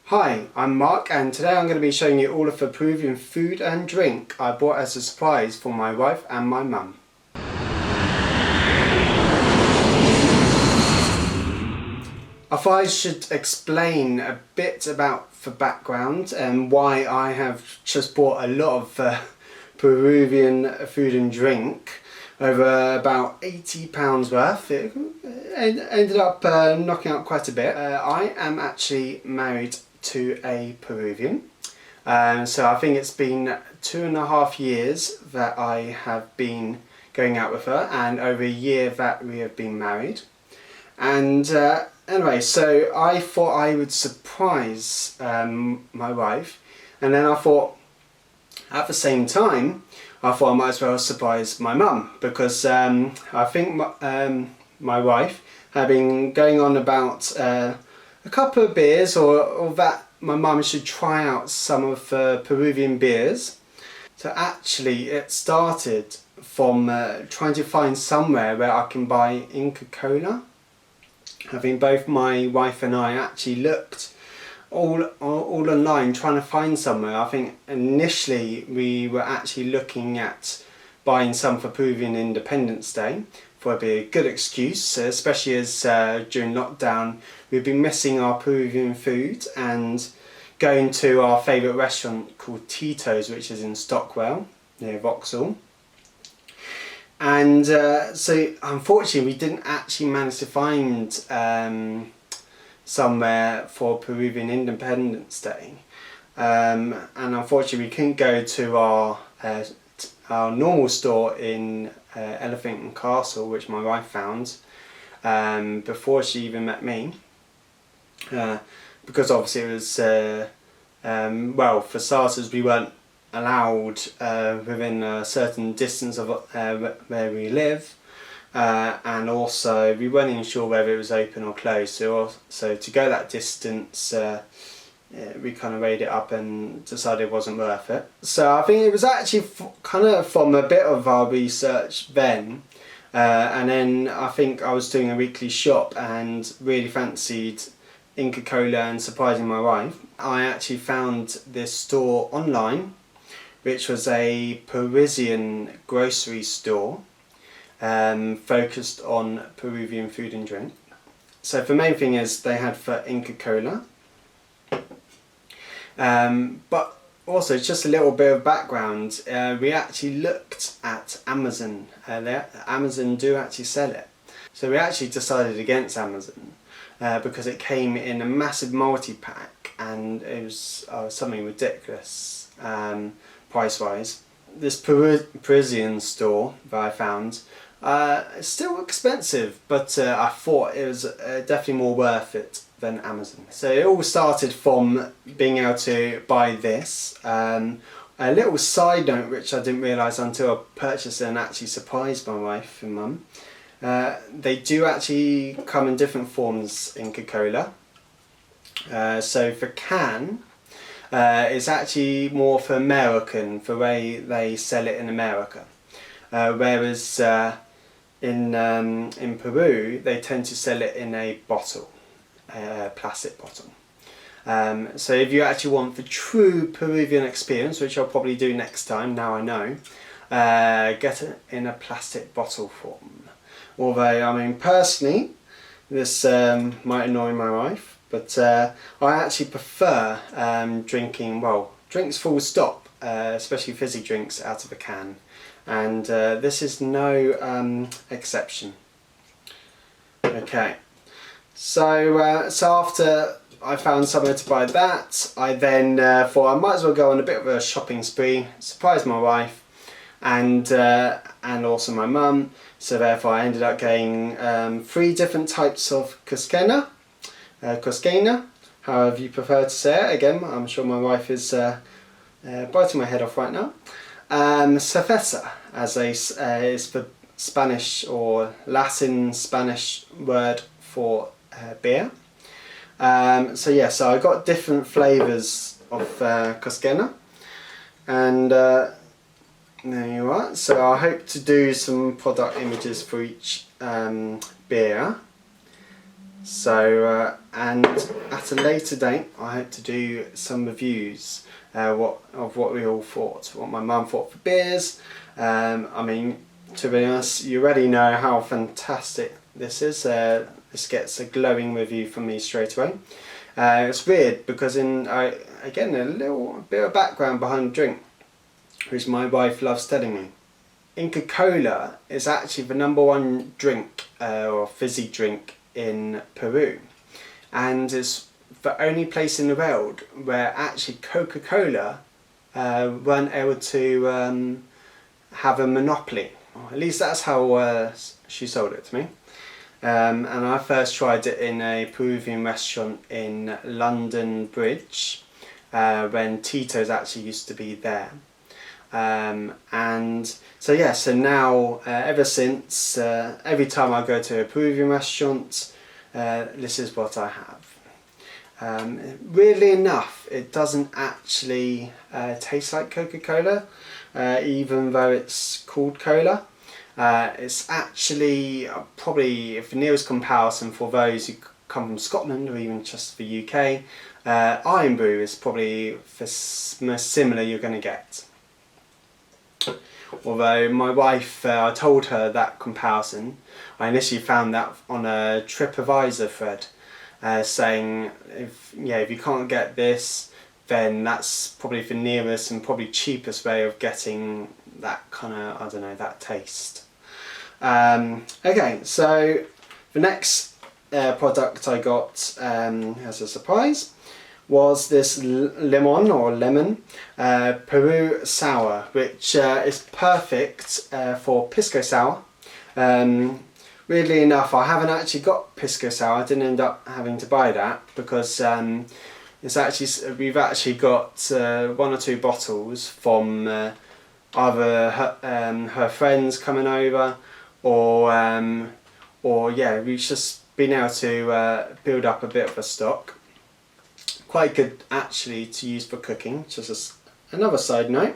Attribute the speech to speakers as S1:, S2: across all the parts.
S1: Hi, I'm Mark and today I'm going to be showing you all of the Peruvian food and drink I bought as a surprise for my wife and my mum. I thought I should explain a bit about the background and why I have just bought a lot of Peruvian food and drink. Over about £80 worth. It ended up knocking out quite a bit. I am actually married to a Peruvian. So I think it's been 2.5 years that I have been going out with her, and over a year that we have been married. And anyway, so I thought I would surprise my wife, and then I thought at the same time I thought I might as well surprise my mum, because I think my wife had been going on about a couple of beers, or that my mum should try out some of Peruvian beers. So actually it started from trying to find somewhere where I can buy Inca Cola. I think both my wife and I actually looked all online trying to find somewhere. I think initially we were actually looking at buying some for Peruvian Independence Day, for it'd be a good excuse, especially as during lockdown we've been missing our Peruvian food and going to our favourite restaurant called Tito's, which is in Stockwell near Vauxhall. And so unfortunately we didn't actually manage to find somewhere for Peruvian Independence Day, and unfortunately we couldn't go to our normal store in Elephant and Castle, which my wife found before she even met me, because obviously it was well, for starters we weren't allowed within a certain distance of where we live. And also we weren't even sure whether it was open or closed, so to go that distance we kind of weighed it up and decided it wasn't worth it. So I think it was actually kind of from a bit of our research then, and then I think I was doing a weekly shop and really fancied Inca Cola and surprising my wife. I actually found this store online, which was a Parisian grocery store focused on Peruvian food and drink. So the main thing is they had for Inca Cola, but also just a little bit of background, we actually looked at Amazon. Amazon do actually sell it, so we actually decided against Amazon because it came in a massive multi-pack and it was something ridiculous price wise. This Parisian store that I found, it's still expensive, but I thought it was definitely more worth it than Amazon. So it all started from being able to buy this. A little side note which I didn't realise until I purchased it and actually surprised my wife and mum. They do actually come in different forms, Inca Cola. So for can, it's actually more for American, for the way they sell it in America. Whereas in Peru they tend to sell it in a bottle, a plastic bottle. So if you actually want the true Peruvian experience, which I'll probably do next time, now I know, get it in a plastic bottle form. Although, I mean, personally, this might annoy my wife, but I actually prefer drinking, well, drinks full stop, especially fizzy drinks, out of a can. And this is no exception. Okay, so after I found somewhere to buy that, I then thought I might as well go on a bit of a shopping spree, surprise my wife and also my mum. So therefore I ended up getting 3 different types of cusquena, however you prefer to say it. Again, I'm sure my wife is biting my head off right now. Cerveza, as is the Spanish or Latin Spanish word for beer. So yeah, so I got different flavours of cusquena, and there you are. So I hope to do some product images for each beer. So and at a later date I hope to do some reviews of what we all thought, what my mum thought for beers. I mean, to be honest, you already know how fantastic this is. This gets a glowing review from me straight away. It's weird because again, a little bit of background behind the drink, which my wife loves telling me. Inca Cola is actually the #1 drink or fizzy drink in Peru, and is the only place in the world where actually Coca-Cola weren't able to have a monopoly. Or at least that's how she sold it to me. And I first tried it in a Peruvian restaurant in London Bridge when Tito's actually used to be there. And so yeah, so now ever since, every time I go to a Peruvian restaurant, this is what I have. Weirdly enough, it doesn't actually taste like Coca-Cola, even though it's called cola. It's actually probably, if the nearest comparison for those who come from Scotland or even just the UK, Iron Brew is probably the most similar you're going to get. Although my wife, I told her that comparison, I initially found that on a TripAdvisor thread, saying if you can't get this, then that's probably the nearest and probably cheapest way of getting that kind of, I don't know, that taste. Okay, so the next product I got as a surprise was this lemon Peru sour, which is perfect for pisco sour. Weirdly enough, I haven't actually got pisco sour. I didn't end up having to buy that because we've actually got 1 or 2 bottles from either her friends coming over, or yeah, we've just been able to build up a bit of a stock. Quite good actually to use for cooking, just as another side note.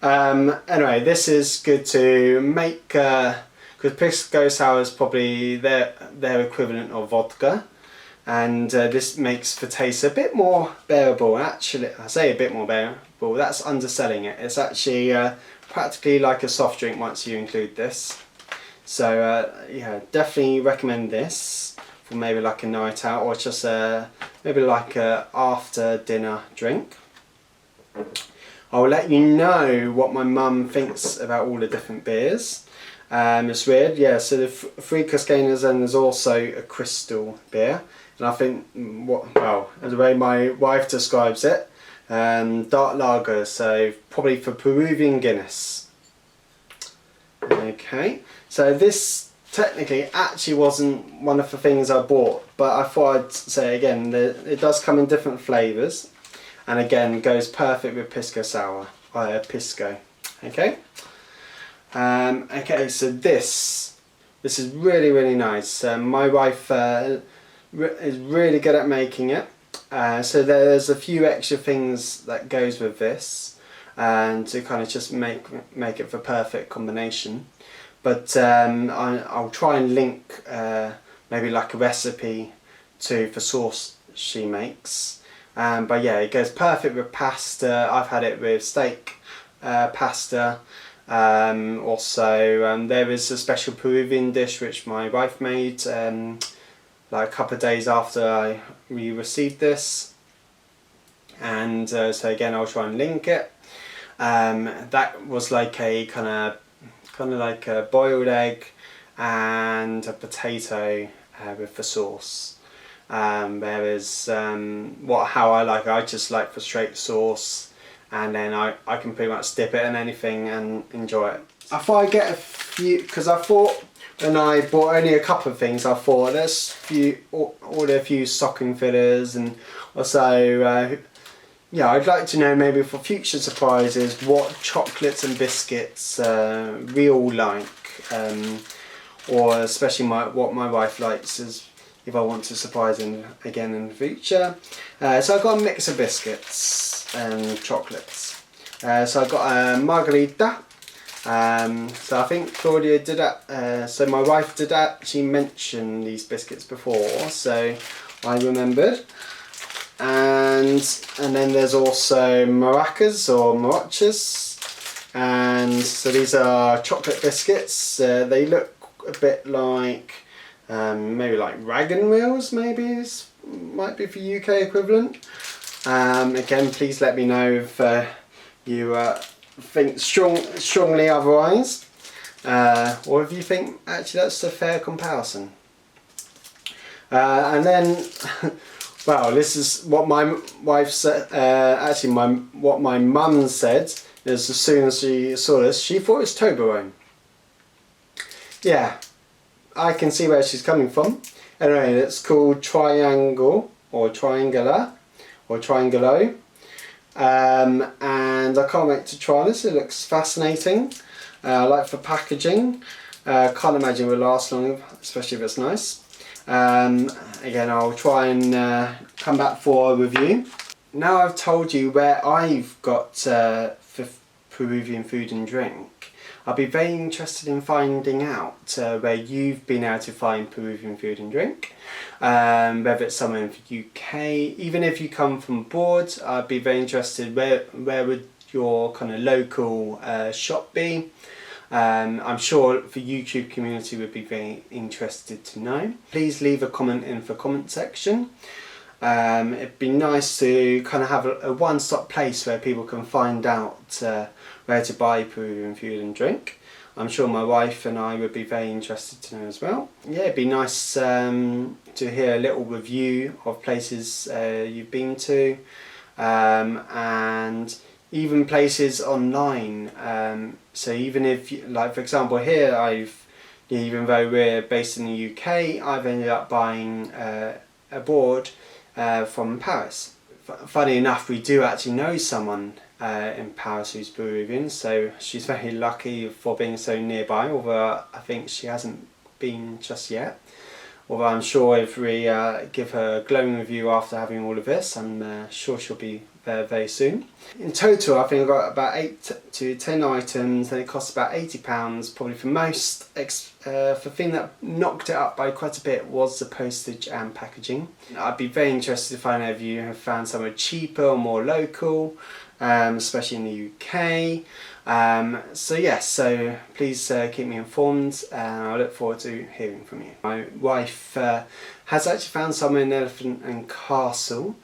S1: Anyway, this is good to make, because pisco sour is probably their equivalent of vodka, and this makes the taste a bit more bearable. Actually, I say a bit more bearable, that's underselling it. It's actually practically like a soft drink once you include this. So yeah, definitely recommend this for maybe like a night out, or just maybe like a after dinner drink. I'll let you know what my mum thinks about all the different beers. It's weird, yeah, so the 3 Cascanas, and there's also a crystal beer. And I think, well, as the way my wife describes it, dark lager, so probably for Peruvian Guinness. Okay, so this technically actually wasn't one of the things I bought, but I thought I'd say again, it does come in different flavours, and again goes perfect with pisco sour, pisco. Okay. Okay, so this is really nice. My wife is really good at making it. So there's a few extra things that goes with this, and to kind of just make it the perfect combination. But I'll try and link maybe like a recipe to the sauce she makes. But yeah, it goes perfect with pasta. I've had it with steak, pasta. Also, there is a special Peruvian dish which my wife made like a couple of days after we received this. And so again, I'll try and link it. That was like a kind of like a boiled egg and a potato with the sauce. Whereas how I like it, I just like the straight sauce, and then I can pretty much dip it in anything and enjoy it. I thought I'd get a few, because I thought when I bought only a couple of things, I thought let's order a few stocking fillers, and also yeah, I'd like to know maybe for future surprises what chocolates and biscuits we all like, or especially what my wife likes, is if I want to surprise him again in the future. So I've got a mix of biscuits and chocolates. So I've got a margarita. So I think Claudia did that. So my wife did actually mention these biscuits before. So I remembered. And then there's also maracas or marachas, and so these are chocolate biscuits. They look a bit like maybe like wagon wheels, might be for UK equivalent. Again, please let me know if you think strongly otherwise, or if you think actually that's a fair comparison. And then well, this is what my wife said. Actually, what my mum said is, as soon as she saw this, she thought it was Toblerone. Yeah, I can see where she's coming from. Anyway, it's called Triangle or Triangular or Triangulo, and I can't wait to try this. It looks fascinating. I like the packaging. Can't imagine it will last long, especially if it's nice. Again, I'll try and come back for a review. Now I've told you where I've got for Peruvian food and drink, I'll be very interested in finding out where you've been able to find Peruvian food and drink, whether it's somewhere in the UK. Even if you come from abroad, I'd be very interested where would your kind of local shop be. I'm sure the YouTube community would be very interested to know. Please leave a comment in the comment section. It'd be nice to kind of have a one-stop place where people can find out where to buy Peruvian food and drink. I'm sure my wife and I would be very interested to know as well. Yeah, it'd be nice to hear a little review of places you've been to, and even places online. So even if, like for example here, even though we're based in the UK, I've ended up buying abroad from Paris. Funny enough, we do actually know someone in Paris who's Peruvian, so she's very lucky for being so nearby, although I think she hasn't been just yet. Although I'm sure if we give her a glowing review after having all of this, I'm sure she'll be there very soon. In total, I think I got about 8 to 10 items, and it costs about £80 probably for most. The thing that knocked it up by quite a bit was the postage and packaging. I'd be very interested to find out if you have found somewhere cheaper or more local, especially in the UK. So yes, so please keep me informed, and I look forward to hearing from you. My wife has actually found somewhere in Elephant and Castle.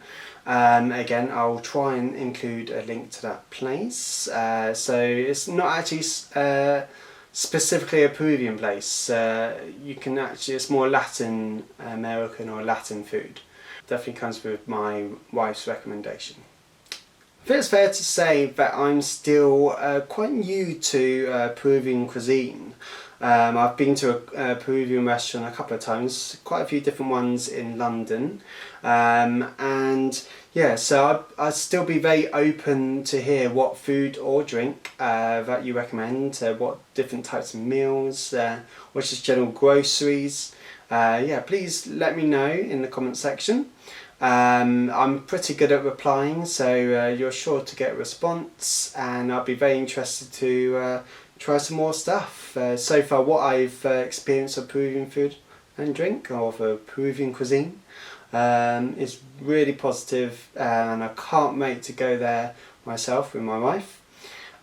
S1: Again, I'll try and include a link to that place. So it's not actually specifically a Peruvian place. You can actually, it's more Latin American or Latin food. Definitely comes with my wife's recommendation. I think it's fair to say that I'm still quite new to Peruvian cuisine. I've been to a Peruvian restaurant a couple of times, quite a few different ones in London, and yeah, so I'd still be very open to hear what food or drink that you recommend, what different types of meals, or just general groceries. Yeah, please let me know in the comment section. I'm pretty good at replying, so you're sure to get a response, and I'll be very interested to try some more stuff. So far what I've experienced of Peruvian food and drink, or of Peruvian cuisine, is really positive, and I can't wait to go there myself with my wife,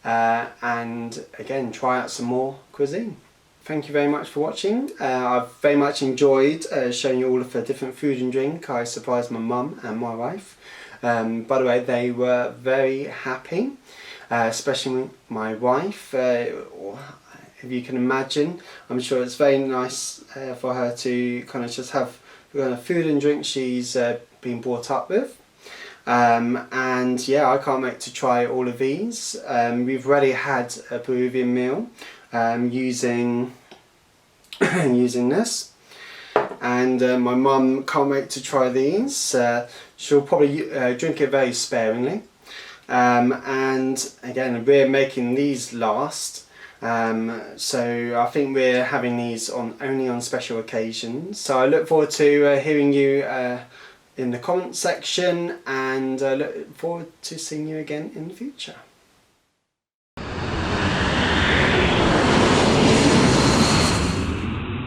S1: and again try out some more cuisine. Thank you very much for watching. I've very much enjoyed showing you all of the different food and drink I surprised my mum and my wife. By the way, they were very happy, especially my wife. If you can imagine, I'm sure it's very nice for her to kind of just have food and drink she's been brought up with. And yeah, I can't wait to try all of these. We've already had a Peruvian meal using using this, and my mum can't wait to try these. She'll probably drink it very sparingly, and again we're making these last, so I think we're having these only on special occasions. So I look forward to hearing you in the comment section, and look forward to seeing you again in the future.